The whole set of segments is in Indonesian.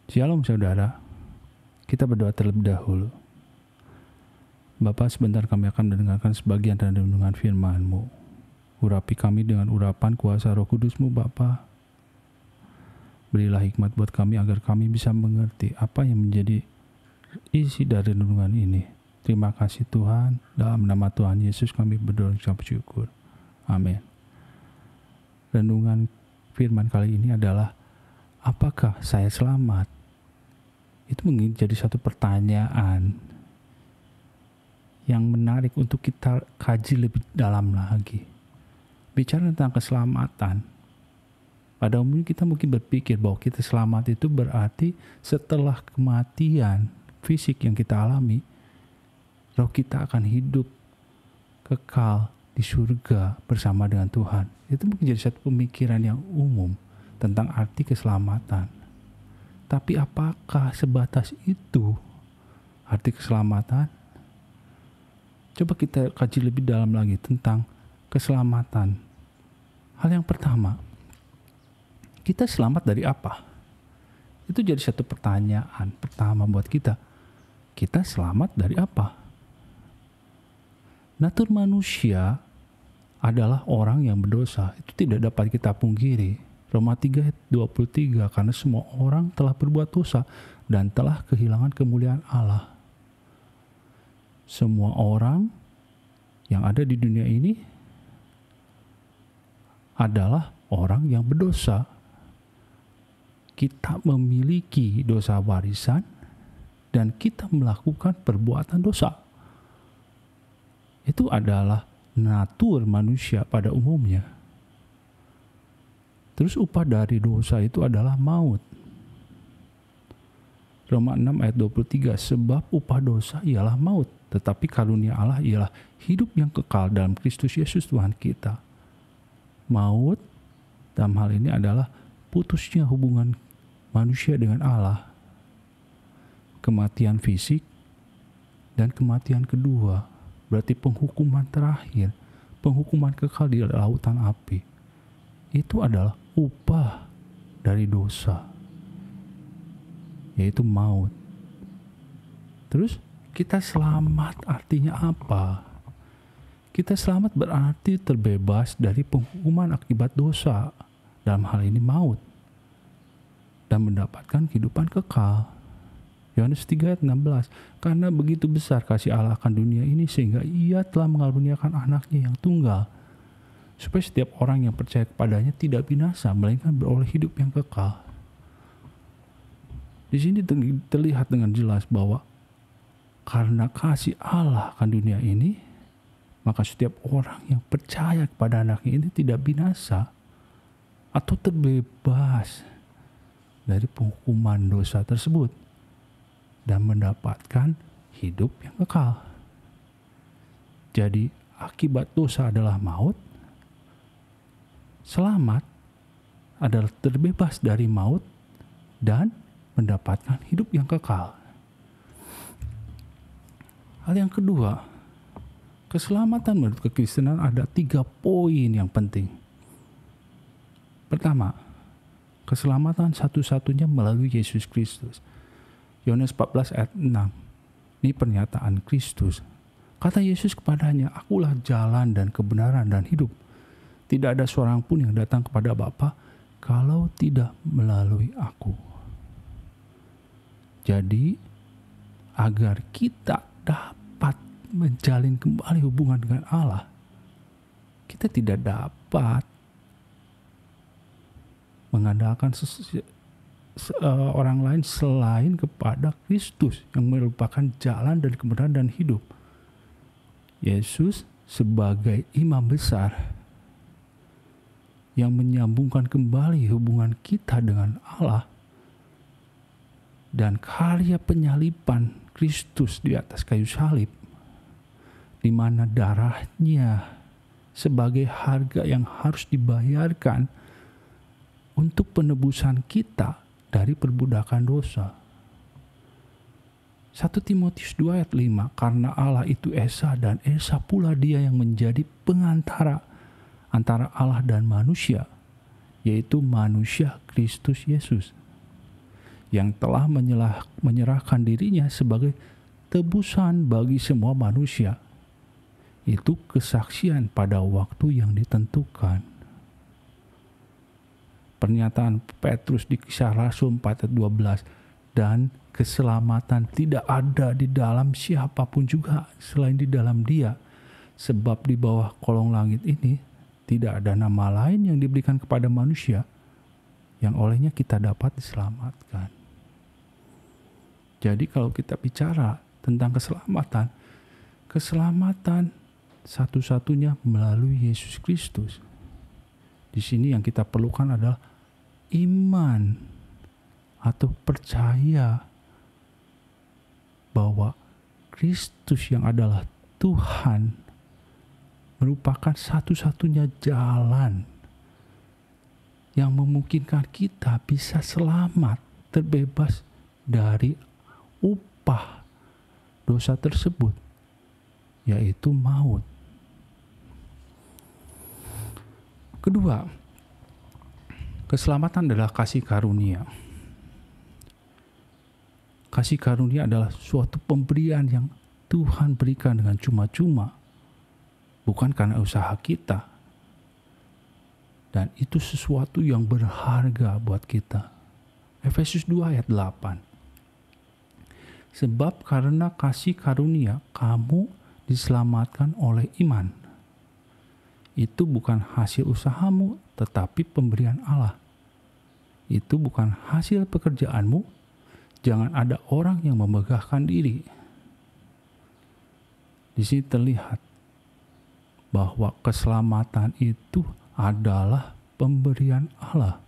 Shalom saudara, kita berdoa terlebih dahulu. Bapa, sebentar kami akan mendengarkan sebagian dari renungan firman-Mu. Urapi kami dengan urapan kuasa Roh Kudus-Mu, Bapa. Berilah hikmat buat kami agar kami bisa mengerti apa yang menjadi isi dari renungan ini. Terima kasih Tuhan, dalam nama Tuhan Yesus kami berdoa dan bersyukur. Amin. Renungan firman kali ini adalah, apakah saya selamat? Itu menjadi satu pertanyaan yang menarik untuk kita kaji lebih dalam lagi. Bicara tentang keselamatan, pada umumnya kita mungkin berpikir bahwa kita selamat itu berarti setelah kematian fisik yang kita alami, roh kita akan hidup kekal di surga bersama dengan Tuhan. Itu mungkin jadi satu pemikiran yang umum tentang arti keselamatan. Tapi apakah sebatas itu arti keselamatan? Coba kita kaji lebih dalam lagi tentang keselamatan. Hal yang pertama, kita selamat dari apa? Itu jadi satu pertanyaan pertama buat kita. Kita selamat dari apa? Natur manusia adalah orang yang berdosa. Itu tidak dapat kita pungkiri. Roma 3 ayat 23, karena semua orang telah berbuat dosa dan telah kehilangan kemuliaan Allah. Semua orang yang ada di dunia ini adalah orang yang berdosa. Kita memiliki dosa warisan dan kita melakukan perbuatan dosa. Itu adalah natur manusia pada umumnya. Terus upah dari dosa itu adalah maut. Roma 6 ayat 23, sebab upah dosa ialah maut, tetapi karunia Allah ialah hidup yang kekal dalam Kristus Yesus Tuhan kita. Maut dalam hal ini adalah putusnya hubungan manusia dengan Allah. Kematian fisik dan kematian kedua berarti penghukuman terakhir, penghukuman kekal di lautan api. Itu adalah upah dari dosa, yaitu maut. Terus kita selamat artinya apa? Kita selamat berarti terbebas dari penghukuman akibat dosa, dalam hal ini maut, dan mendapatkan kehidupan kekal. Yohanes 3 ayat 16, karena begitu besar kasih Allah akan dunia ini sehingga Ia telah mengaruniakan anaknya yang tunggal, supaya setiap orang yang percaya kepadanya tidak binasa, melainkan beroleh hidup yang kekal. Di sini terlihat dengan jelas bahwa karena kasih Allah akan dunia ini, maka setiap orang yang percaya kepada anaknya ini tidak binasa atau terbebas dari penghukuman dosa tersebut dan mendapatkan hidup yang kekal. Jadi akibat dosa adalah maut. Selamat adalah terbebas dari maut dan mendapatkan hidup yang kekal. Hal yang kedua, keselamatan menurut kekristenan ada 3 poin yang penting. Pertama, keselamatan satu-satunya melalui Yesus Kristus. Yohanes 14 ayat 6. Ini pernyataan Kristus. Kata Yesus kepadanya, akulah jalan dan kebenaran dan hidup. Tidak ada seorang pun yang datang kepada Bapa kalau tidak melalui aku. Jadi, agar kita dapat menjalin kembali hubungan dengan Allah, kita tidak dapat mengandalkan orang lain selain kepada Kristus yang merupakan jalan dan kebenaran dan hidup. Yesus sebagai imam besar yang menyambungkan kembali hubungan kita dengan Allah, dan karya penyaliban Kristus di atas kayu salib, di mana darahnya sebagai harga yang harus dibayarkan untuk penebusan kita dari perbudakan dosa. 1 Timotius 2 ayat 5, karena Allah itu Esa dan Esa pula Dia yang menjadi pengantara antara Allah dan manusia, yaitu manusia Kristus Yesus. yang telah menyerahkan dirinya sebagai tebusan bagi semua manusia. Itu kesaksian pada waktu yang ditentukan. Pernyataan Petrus di Kisah Rasul 4 ayat 12, dan keselamatan tidak ada di dalam siapapun juga selain di dalam Dia, sebab di bawah kolong langit ini tidak ada nama lain yang diberikan kepada manusia yang olehnya kita dapat diselamatkan. Jadi kalau kita bicara tentang keselamatan satu-satunya melalui Yesus Kristus. Di sini yang kita perlukan adalah iman atau percaya bahwa Kristus yang adalah Tuhan merupakan satu-satunya jalan yang memungkinkan kita bisa selamat, terbebas dari upah dosa tersebut, yaitu maut. Kedua, keselamatan adalah kasih karunia. Kasih karunia adalah suatu pemberian yang Tuhan berikan dengan cuma-cuma, bukan karena usaha kita. Dan itu sesuatu yang berharga buat kita. Efesus 2 ayat 8. Sebab karena kasih karunia kamu diselamatkan oleh iman. Itu bukan hasil usahamu, tetapi pemberian Allah. Itu bukan hasil pekerjaanmu. Jangan ada orang yang memegahkan diri. Di sini terlihat bahwa keselamatan itu adalah pemberian Allah.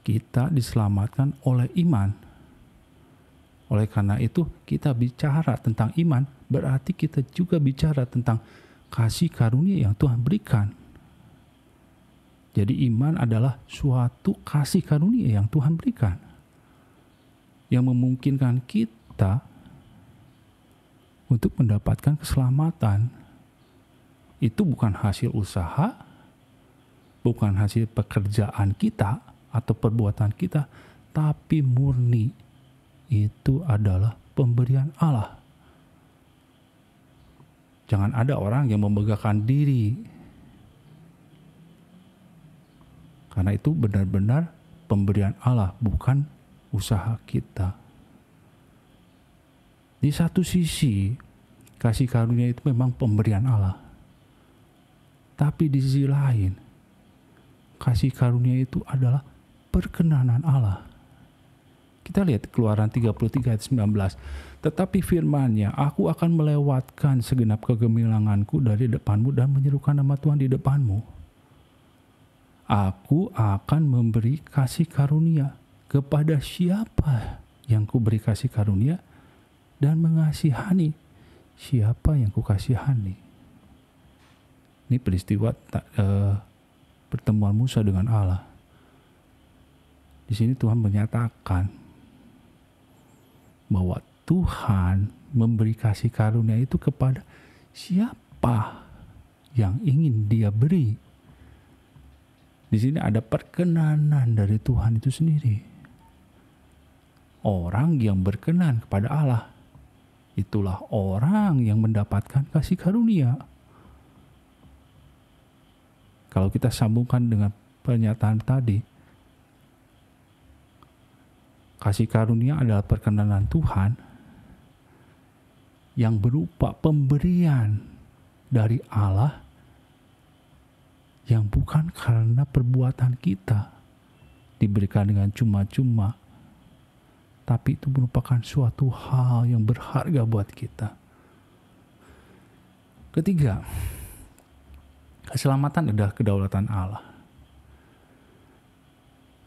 Kita diselamatkan oleh iman. Oleh karena itu, kita bicara tentang iman, berarti kita juga bicara tentang kasih karunia yang Tuhan berikan. Jadi iman adalah suatu kasih karunia yang Tuhan berikan, yang memungkinkan kita untuk mendapatkan keselamatan. Itu bukan hasil usaha, bukan hasil pekerjaan kita atau perbuatan kita, tapi murni itu adalah pemberian Allah. Jangan ada orang yang memegahkan diri, karena itu benar-benar pemberian Allah, bukan usaha kita. Di satu sisi, kasih karunia itu memang pemberian Allah. Tapi di sisi lain, kasih karunia itu adalah perkenanan Allah. Kita lihat Keluaran 33 ayat 19. Tetapi firman-Nya, aku akan melewatkan segenap kegemilanganku dari depanmu dan menyerukan nama Tuhan di depanmu. Aku akan memberi kasih karunia kepada siapa yang kuberi kasih karunia, dan mengasihani siapa yang kukasihani. Ini peristiwa pertemuan Musa dengan Allah. Di sini Tuhan menyatakan bahwa Tuhan memberi kasih karunia itu kepada siapa yang ingin Dia beri. Di sini ada perkenanan dari Tuhan itu sendiri. Orang yang berkenan kepada Allah, itulah orang yang mendapatkan kasih karunia. Kalau kita sambungkan dengan pernyataan tadi, kasih karunia adalah perkenanan Tuhan yang berupa pemberian dari Allah yang bukan karena perbuatan kita diberikan dengan cuma-cuma, tapi itu merupakan suatu hal yang berharga buat kita. Ketiga, keselamatan adalah kedaulatan Allah.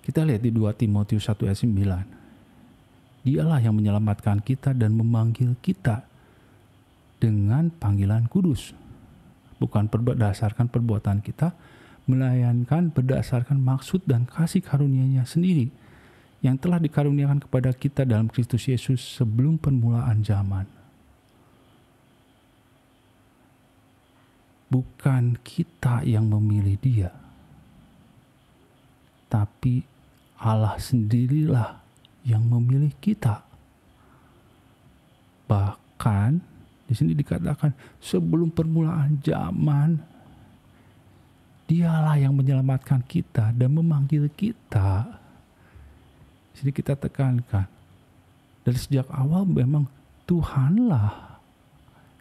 Kita lihat di 2 Timotius 1 ayat 9. Dialah yang menyelamatkan kita dan memanggil kita dengan panggilan kudus. Bukan berdasarkan perbuatan kita, melainkan berdasarkan maksud dan kasih karunia-Nya sendiri yang telah dikaruniakan kepada kita dalam Kristus Yesus sebelum permulaan zaman. Bukan kita yang memilih Dia, tapi Allah sendirilah yang memilih kita. Bahkan di sini dikatakan sebelum permulaan zaman, Dialah yang menyelamatkan kita dan memanggil kita. Di sini kita tekankan, dari sejak awal memang Tuhanlah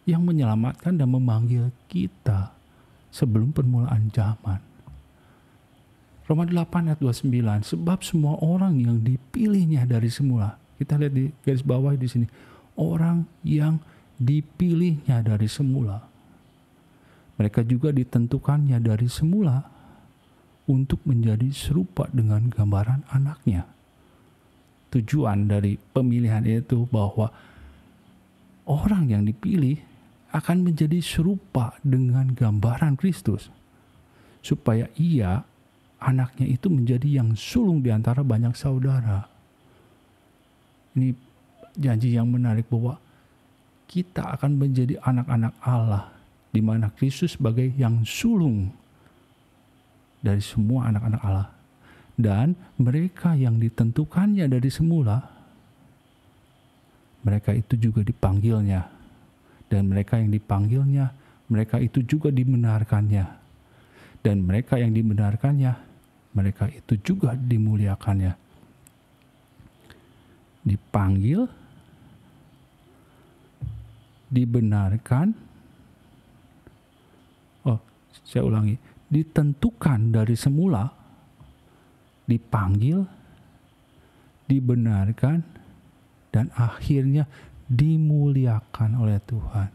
yang menyelamatkan dan memanggil kita sebelum permulaan zaman. Roma 8 ayat 29, sebab semua orang yang dipilihnya dari semula. Kita lihat di garis bawah di sini, orang yang dipilihnya dari semula. Mereka juga ditentukannya dari semula untuk menjadi serupa dengan gambaran anaknya. Tujuan dari pemilihan itu bahwa orang yang dipilih akan menjadi serupa dengan gambaran Kristus. Supaya ia, anaknya itu menjadi yang sulung di antara banyak saudara. Ini janji yang menarik bahwa kita akan menjadi anak-anak Allah, di mana Kristus sebagai yang sulung dari semua anak-anak Allah. Dan mereka yang ditentukannya dari semula, mereka itu juga dipanggilnya. Dan mereka yang dipanggilnya, mereka itu juga dibenarkannya. Dan mereka yang dibenarkannya, mereka itu juga dimuliakannya. Dipanggil, dibenarkan, saya ulangi, ditentukan dari semula, dipanggil, dibenarkan, dan akhirnya dimuliakan oleh Tuhan.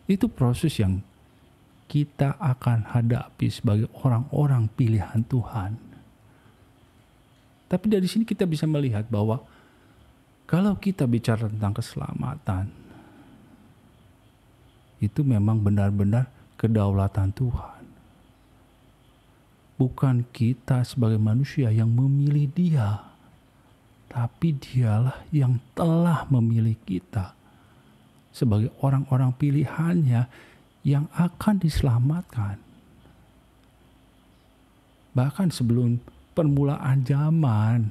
Itu proses yang kita akan hadapi sebagai orang-orang pilihan Tuhan. Tapi dari sini kita bisa melihat bahwa kalau kita bicara tentang keselamatan, itu memang benar-benar kedaulatan Tuhan. Bukan kita sebagai manusia yang memilih Dia, tapi Dialah yang telah memilih kita sebagai orang-orang pilihannya yang akan diselamatkan. Bahkan sebelum permulaan zaman,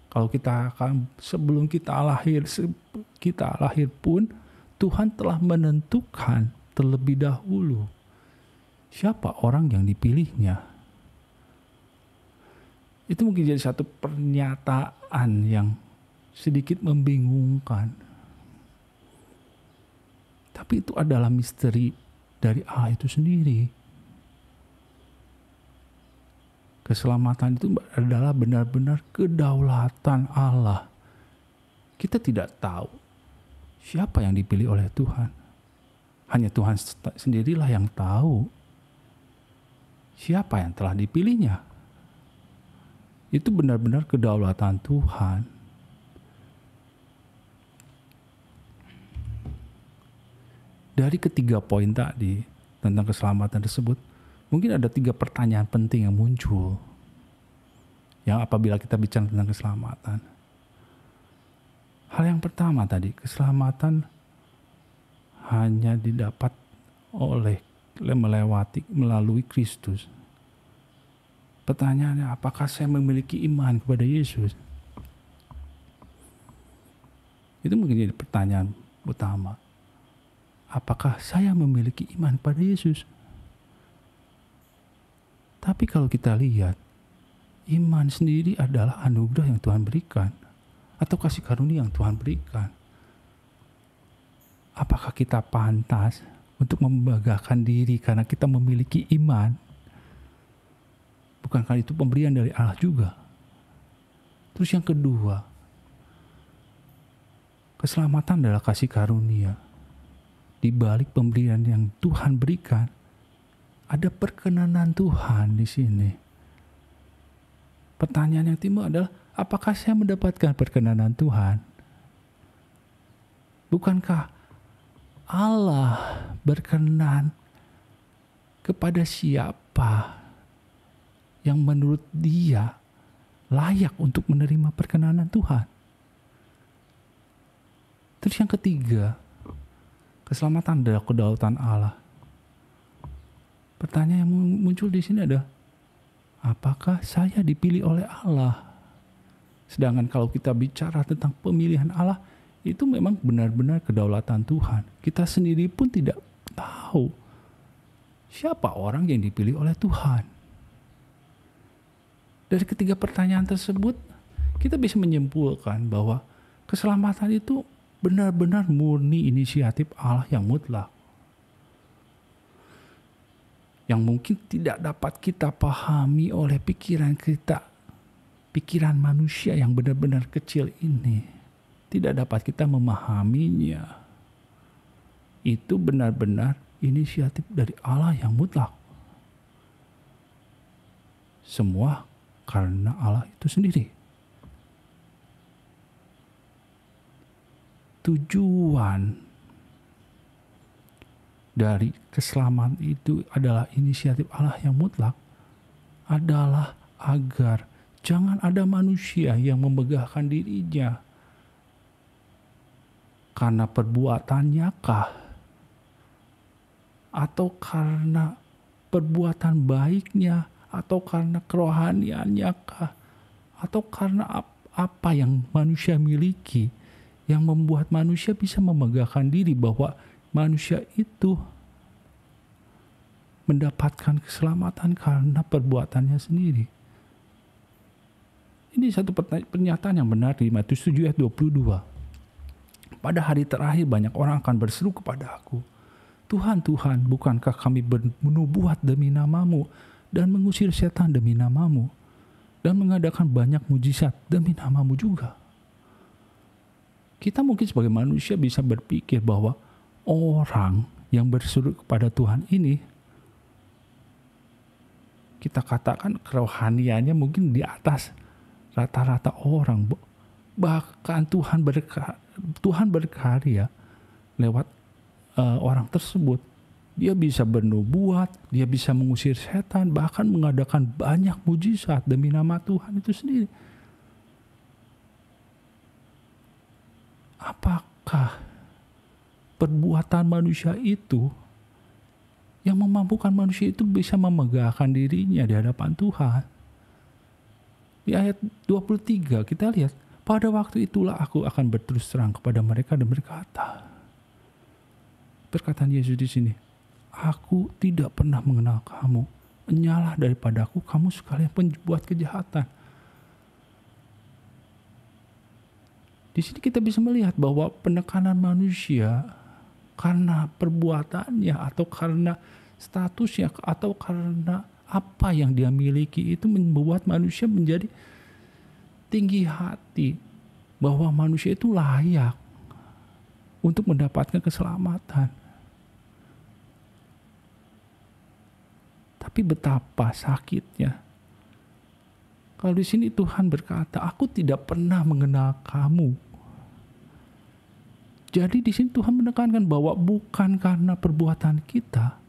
kalau sebelum kita lahir pun, Tuhan telah menentukan terlebih dahulu siapa orang yang dipilihnya. Itu mungkin jadi satu pernyataan yang sedikit membingungkan. Tapi itu adalah misteri dari Allah itu sendiri. Keselamatan itu adalah benar-benar kedaulatan Allah. Kita tidak tahu siapa yang dipilih oleh Tuhan. Hanya Tuhan sendirilah yang tahu siapa yang telah dipilihnya. Itu benar-benar kedaulatan Tuhan. Dari ketiga poin tadi tentang keselamatan tersebut, mungkin ada 3 pertanyaan penting yang muncul. Yang apabila kita bicara tentang keselamatan. Hal yang pertama tadi, keselamatan hanya didapat melalui Kristus. Pertanyaannya, apakah saya memiliki iman kepada Yesus? Itu mungkin jadi pertanyaan utama. Apakah saya memiliki iman kepada Yesus? Tapi kalau kita lihat, iman sendiri adalah anugerah yang Tuhan berikan, atau kasih karunia yang Tuhan berikan. Apakah kita pantas untuk membanggakan diri karena kita memiliki iman? Bukankah itu pemberian dari Allah juga? Terus yang kedua, keselamatan adalah kasih karunia. Di balik pemberian yang Tuhan berikan, ada perkenanan Tuhan di sini. Pertanyaan yang timbul adalah, apakah saya mendapatkan perkenanan Tuhan? Bukankah Allah berkenan kepada siapa yang menurut Dia layak untuk menerima perkenanan Tuhan? Terus yang ketiga, keselamatan adalah kedaulatan Allah. Pertanyaan yang muncul di sini adalah, apakah saya dipilih oleh Allah? Sedangkan kalau kita bicara tentang pemilihan Allah, itu memang benar-benar kedaulatan Tuhan. Kita sendiri pun tidak tahu siapa orang yang dipilih oleh Tuhan. Dari ketiga pertanyaan tersebut, kita bisa menyimpulkan bahwa keselamatan itu benar-benar murni inisiatif Allah yang mutlak. Yang mungkin tidak dapat kita pahami oleh pikiran kita. Pikiran manusia yang benar-benar kecil ini tidak dapat kita memahaminya. Itu benar-benar inisiatif dari Allah yang mutlak. Semua karena Allah itu sendiri. Tujuan dari keselamatan itu adalah inisiatif Allah yang mutlak, adalah agar jangan ada manusia yang membegahkan dirinya karena perbuatannya kah, atau karena perbuatan baiknya, atau karena kerohaniannya kah, atau karena apa yang manusia miliki yang membuat manusia bisa memegahkan diri bahwa manusia itu mendapatkan keselamatan karena perbuatannya sendiri. Ini satu pernyataan yang benar di Matius 7 ayat 22. Pada hari terakhir banyak orang akan berseru kepada aku, Tuhan, Tuhan, bukankah kami menubuat demi namamu dan mengusir setan demi namamu dan mengadakan banyak mujizat demi namamu juga? Kita mungkin sebagai manusia bisa berpikir bahwa orang yang berseru kepada Tuhan ini, kita katakan kerohaniannya mungkin di atas rata-rata orang. Bahkan Tuhan berkarya lewat orang tersebut. Dia bisa bernubuat, dia bisa mengusir setan, bahkan mengadakan banyak mujizat demi nama Tuhan itu sendiri. Apakah perbuatan manusia itu yang memampukan manusia itu bisa memegahkan dirinya di hadapan Tuhan? Di ayat 23 kita lihat, pada waktu itulah aku akan berterus terang kepada mereka dan berkata, perkataan Yesus di sini, aku tidak pernah mengenal kamu, menyalah daripadaku kamu sekalian pembuat kejahatan. Di sini kita bisa melihat bahwa penekanan manusia karena perbuatannya atau karena statusnya atau karena apa yang dia miliki itu membuat manusia menjadi tinggi hati bahwa manusia itu layak untuk mendapatkan keselamatan. Tapi betapa sakitnya kalau di sini Tuhan berkata, aku tidak pernah mengenal kamu. Jadi di sini Tuhan menekankan bahwa bukan karena perbuatan kita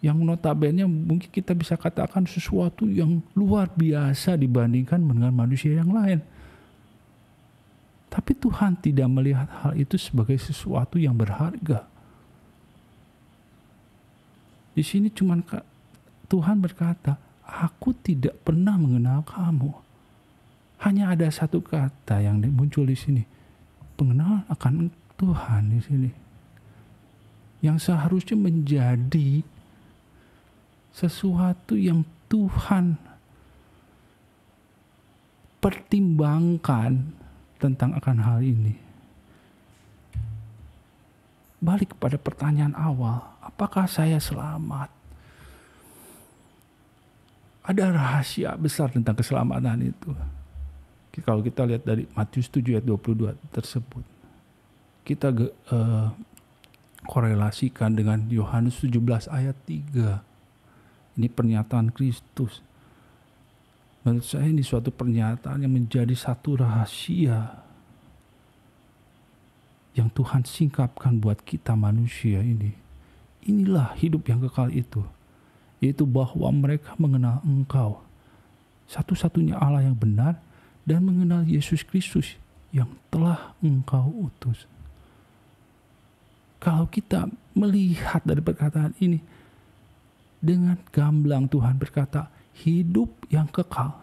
yang notabene mungkin kita bisa katakan sesuatu yang luar biasa dibandingkan dengan manusia yang lain. Tapi Tuhan tidak melihat hal itu sebagai sesuatu yang berharga. Di sini Tuhan berkata, aku tidak pernah mengenal kamu. Hanya ada satu kata yang muncul di sini. Pengenalan akan Tuhan di sini. Yang seharusnya menjadi sesuatu yang Tuhan pertimbangkan tentang akan hal ini. Balik kepada pertanyaan awal, apakah saya selamat? Ada rahasia besar tentang keselamatan itu. Kalau kita lihat dari Matius 7 ayat 22 tersebut, kita korelasikan dengan Yohanes 17 ayat 3. Ini pernyataan Kristus. Menurut saya ini suatu pernyataan yang menjadi satu rahasia yang Tuhan singkapkan buat kita manusia ini. Inilah hidup yang kekal itu. Yaitu bahwa mereka mengenal Engkau, satu-satunya Allah yang benar, dan mengenal Yesus Kristus yang telah Engkau utus. Kalau kita melihat dari perkataan ini, dengan gamblang Tuhan berkata, hidup yang kekal.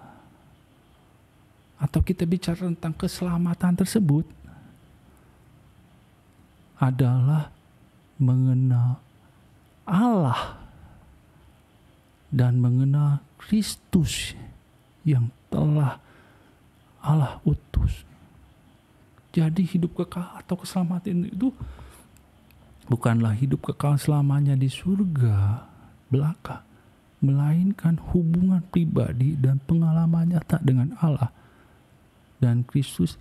atau kita bicara tentang keselamatan tersebut adalah mengenal Allah dan mengenal Kristus yang telah Allah utus. Jadi hidup kekal atau keselamatan itu bukanlah hidup kekal selamanya di surga belaka, melainkan hubungan pribadi dan pengalaman nyata dengan Allah dan Kristus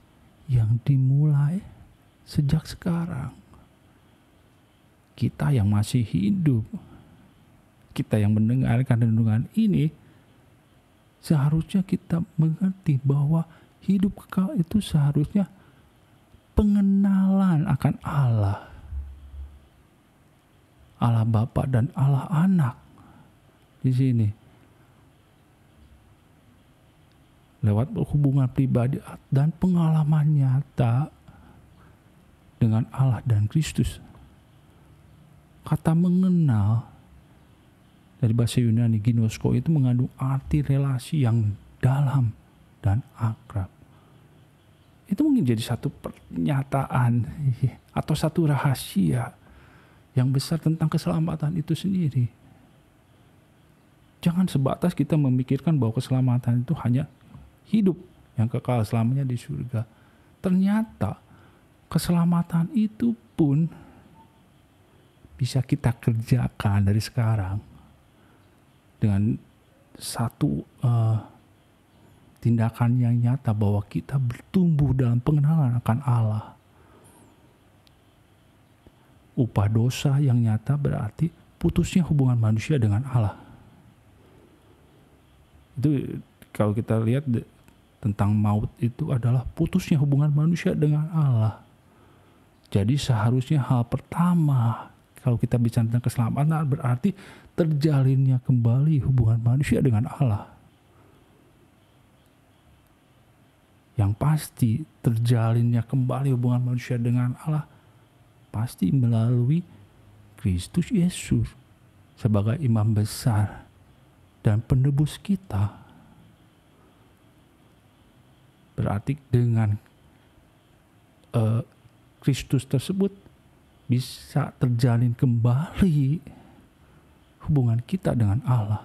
yang dimulai sejak sekarang. Kita yang masih hidup, kita yang mendengarkan renungan ini, seharusnya kita mengerti bahwa hidup kekal itu seharusnya pengenalan akan Allah. Allah Bapa dan Allah Anak di sini. Lewat hubungan pribadi dan pengalaman nyata dengan Allah dan Kristus. Kata mengenal dari bahasa Yunani ginosko itu mengandung arti relasi yang dalam dan akrab. Itu mungkin jadi satu pernyataan atau satu rahasia yang besar tentang keselamatan itu sendiri. Jangan sebatas kita memikirkan bahwa keselamatan itu hanya hidup yang kekal selamanya di surga. Ternyata keselamatan itu pun bisa kita kerjakan dari sekarang dengan satu tindakan yang nyata bahwa kita bertumbuh dalam pengenalan akan Allah. Upah dosa yang nyata berarti putusnya hubungan manusia dengan Allah. Itu kalau kita lihat tentang maut itu adalah putusnya hubungan manusia dengan Allah. Jadi seharusnya hal pertama kalau kita bicara tentang keselamatan berarti terjalinnya kembali hubungan manusia dengan Allah. Yang pasti terjalinnya kembali hubungan manusia dengan Allah pasti melalui Kristus Yesus sebagai imam besar dan penebus kita. Berarti dengan Kristus tersebut bisa terjalin kembali hubungan kita dengan Allah.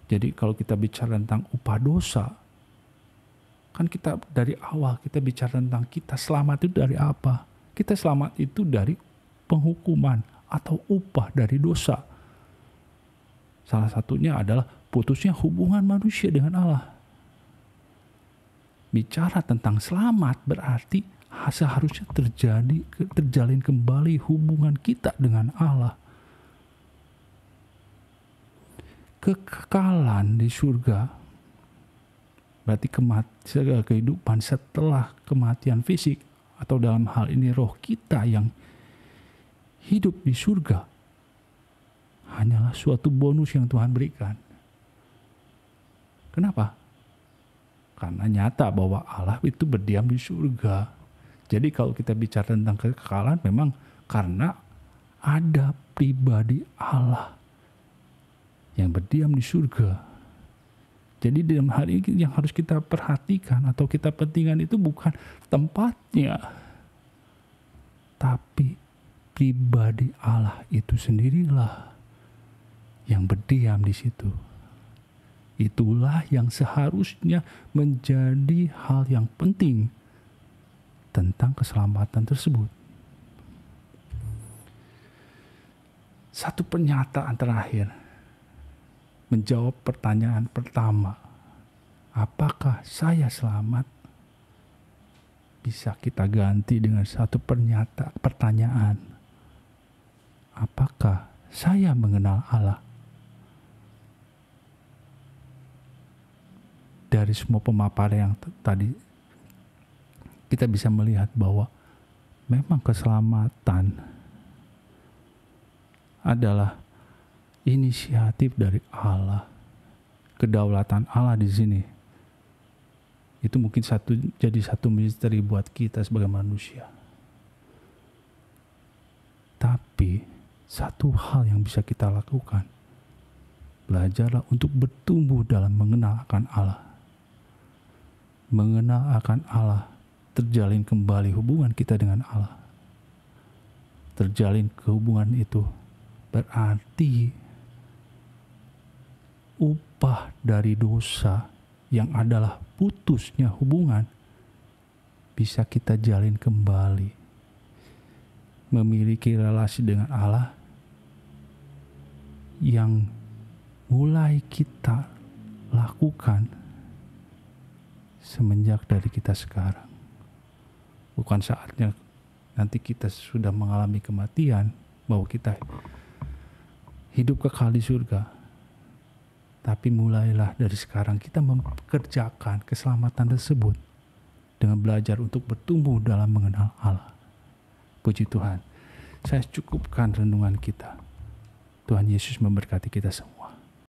Jadi kalau kita bicara tentang upah dosa, kan kita dari awal kita bicara tentang kita selamat itu dari apa? Kita selamat itu dari penghukuman atau upah dari dosa. Salah satunya adalah putusnya hubungan manusia dengan Allah. Bicara tentang selamat berarti seharusnya terjalin kembali hubungan kita dengan Allah. Kekekalan di surga berarti kehidupan setelah kematian fisik, atau dalam hal ini roh kita yang hidup di surga hanyalah suatu bonus yang Tuhan berikan. Kenapa? Karena nyata bahwa Allah itu berdiam di surga. Jadi kalau kita bicara tentang kekekalan memang karena ada pribadi Allah yang berdiam di surga. Jadi dalam hal ini yang harus kita perhatikan atau kita pentingkan itu bukan tempatnya, tapi pribadi Allah itu sendirilah yang berdiam di situ. Itulah yang seharusnya menjadi hal yang penting tentang keselamatan tersebut. Satu pernyataan terakhir menjawab pertanyaan pertama, apakah saya selamat? Bisa kita ganti dengan satu pertanyaan, apakah saya mengenal Allah? Dari semua pemaparan yang tadi kita bisa melihat bahwa memang keselamatan adalah inisiatif dari Allah. Kedaulatan Allah di sini itu mungkin jadi satu misteri buat kita sebagai manusia. Tapi satu hal yang bisa kita lakukan, belajarlah untuk bertumbuh dalam mengenal akan Allah. mengenal akan Allah, terjalin kembali hubungan kita dengan Allah. Terjalin kehubungan itu berarti upah dari dosa yang adalah putusnya hubungan bisa kita jalin kembali. Memiliki relasi dengan Allah yang mulai kita lakukan semenjak dari kita sekarang. Bukan saatnya nanti kita sudah mengalami kematian, bahwa kita hidup kekal di surga. Tapi mulailah dari sekarang kita mempekerjakan keselamatan tersebut dengan belajar untuk bertumbuh dalam mengenal Allah. Puji Tuhan. Saya cukupkan renungan kita. Tuhan Yesus memberkati kita semua.